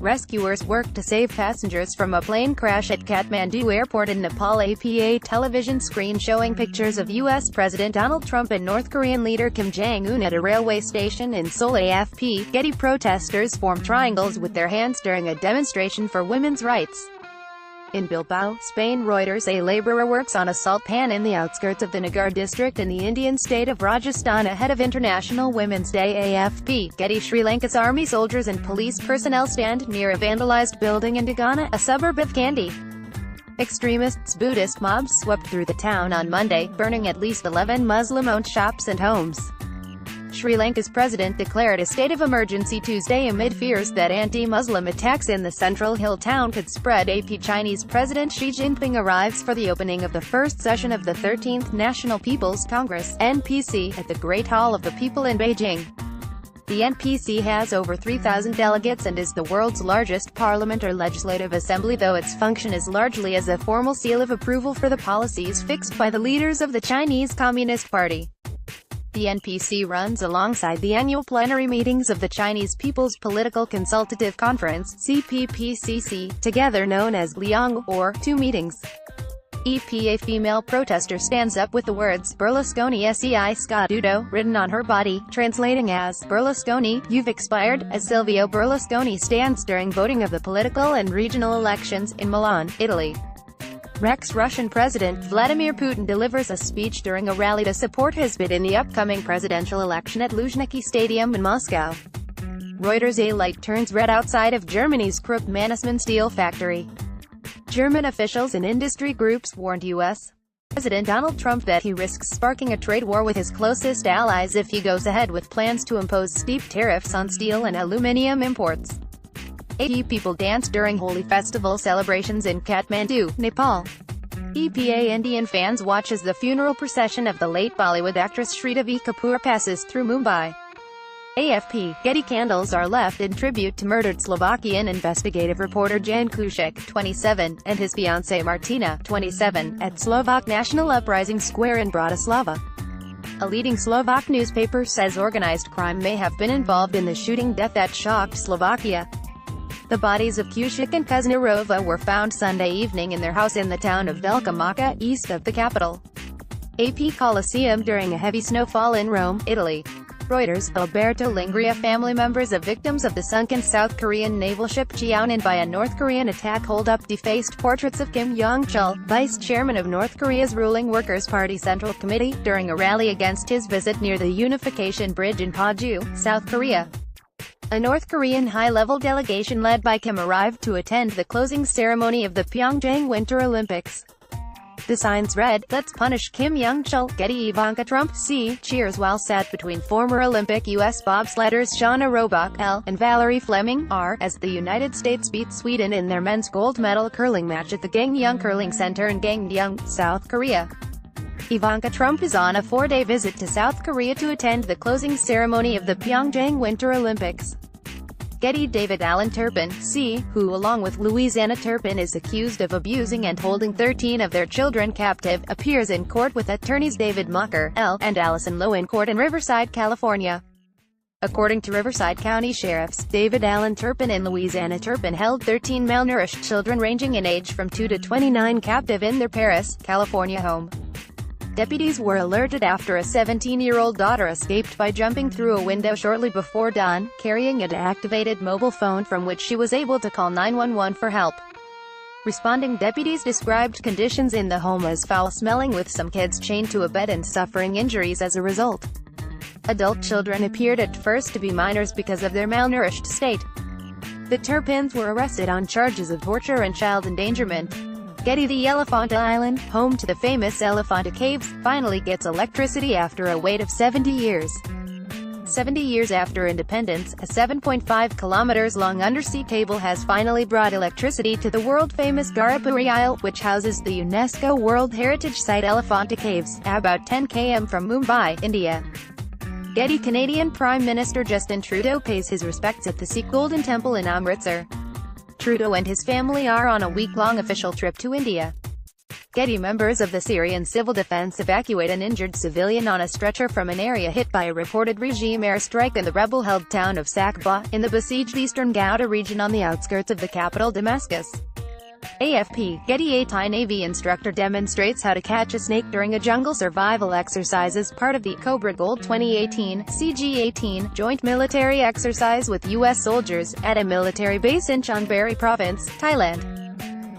rescuers work to save passengers from a plane crash at Kathmandu Airport in Nepal. APA television screen showing pictures of U.S. President Donald Trump and North Korean leader Kim Jong-un at a railway station in Seoul. AFP, Getty protesters form triangles with their hands during a demonstration for women's rights. In Bilbao, Spain. Reuters, a laborer works on a salt pan in the outskirts of the Nagar district in the Indian state of Rajasthan ahead of International Women's Day. AFP, Getty, Sri Lanka's army soldiers and police personnel stand near a vandalized building in Dagana, a suburb of Kandy. Extremists Buddhist mobs swept through the town on Monday, burning at least 11 Muslim-owned shops and homes. Sri Lanka's president declared a state of emergency Tuesday amid fears that anti-Muslim attacks in the central hill town could spread. AP, Chinese President Xi Jinping arrives for the opening of the first session of the 13th National People's Congress (NPC) at the Great Hall of the People in Beijing. The NPC has over 3,000 delegates and is the world's largest parliament or legislative assembly, though its function is largely as a formal seal of approval for the policies fixed by the leaders of the Chinese Communist Party. The NPC runs alongside the annual plenary meetings of the Chinese People's Political Consultative Conference (CPPCC), together known as Liang, or two meetings. A female protester stands up with the words "Berlusconi sei scaduto" written on her body, translating as "Berlusconi, you've expired," as Silvio Berlusconi stands during voting of the political and regional elections in Milan, Italy. Russian President Vladimir Putin delivers a speech during a rally to support his bid in the upcoming presidential election at Luzhniki Stadium in Moscow. Reuters, a light turns red outside of Germany's Krupp Mannesmann steel factory. German officials and industry groups warned U.S. President Donald Trump that he risks sparking a trade war with his closest allies if he goes ahead with plans to impose steep tariffs on steel and aluminum imports. 80 people danced during Holi festival celebrations in Kathmandu, Nepal. EPA Indian fans watch as the funeral procession of the late Bollywood actress Sridevi Kapoor passes through Mumbai. AFP, Getty candles are left in tribute to murdered Slovakian investigative reporter Jan Kuciak, 27, and his fiancée Martina, 27, at Slovak National Uprising Square in Bratislava. A leading Slovak newspaper says organized crime may have been involved in the shooting death that shocked Slovakia. The bodies of Kuciak and Kuznarova were found Sunday evening in their house in the town of Velika Moka, east of the capital. AP, Colosseum during a heavy snowfall in Rome, Italy. Reuters, Alberto Lingria, family members of victims of the sunken South Korean naval ship Cheonan by a North Korean attack hold up defaced portraits of Kim Yong-chul, vice chairman of North Korea's ruling Workers' Party Central Committee, during a rally against his visit near the Unification Bridge in Paju, South Korea. A North Korean high-level delegation led by Kim arrived to attend the closing ceremony of the Pyeongchang Winter Olympics. The signs read, "Let's punish Kim Yong-chul." Getty, Ivanka Trump, C, cheers while sat between former Olympic U.S. bobsledders Shauna Robach, L, and Valerie Fleming, R, as the United States beat Sweden in their men's gold medal curling match at the Gangneung Curling Center in Gangneung, South Korea. Ivanka Trump is on a 4-day visit to South Korea to attend the closing ceremony of the Pyeongchang Winter Olympics. Getty, David Allen Turpin, C, who along with Louisiana Turpin is accused of abusing and holding 13 of their children captive, appears in court with attorneys David Mucker, L, and Allison Lowe in court in Riverside, California. According to Riverside County Sheriffs, David Allen Turpin and Louisiana Turpin held 13 malnourished children ranging in age from 2 to 29 captive in their Paris, California home. Deputies were alerted after a 17-year-old daughter escaped by jumping through a window shortly before dawn, carrying a deactivated mobile phone from which she was able to call 911 for help. Responding deputies described conditions in the home as foul-smelling, with some kids chained to a bed and suffering injuries as a result. Adult children appeared at first to be minors because of their malnourished state. The Turpins were arrested on charges of torture and child endangerment. Getty, the Elephanta Island, home to the famous Elephanta Caves, finally gets electricity after a wait of 70 years. 70 years after independence, a 7.5 kilometers long undersea cable has finally brought electricity to the world-famous Garapuri Isle, which houses the UNESCO World Heritage Site Elephanta Caves, about 10 km from Mumbai, India. Getty, Canadian Prime Minister Justin Trudeau pays his respects at the Sikh Golden Temple in Amritsar. Trudeau and his family are on a week-long official trip to India. Getty. Members of the Syrian civil defense evacuate an injured civilian on a stretcher from an area hit by a reported regime airstrike in the rebel-held town of Sakba, in the besieged eastern Ghouta region on the outskirts of the capital Damascus. AFP. Getty. A Thai Navy instructor demonstrates how to catch a snake during a jungle survival exercise as part of the Cobra Gold 2018 CG-18 joint military exercise with U.S. soldiers, at a military base in Chonburi Province, Thailand.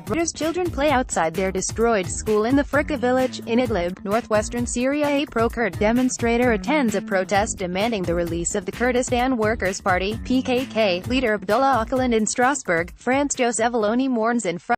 Reuters. Children play outside their destroyed school in the Frika village, in Idlib, northwestern Syria. A pro-Kurd demonstrator attends a protest demanding the release of the Kurdistan Workers' Party (PKK) leader Abdullah Öcalan in Strasbourg, France. Joseph Aloni mourns in front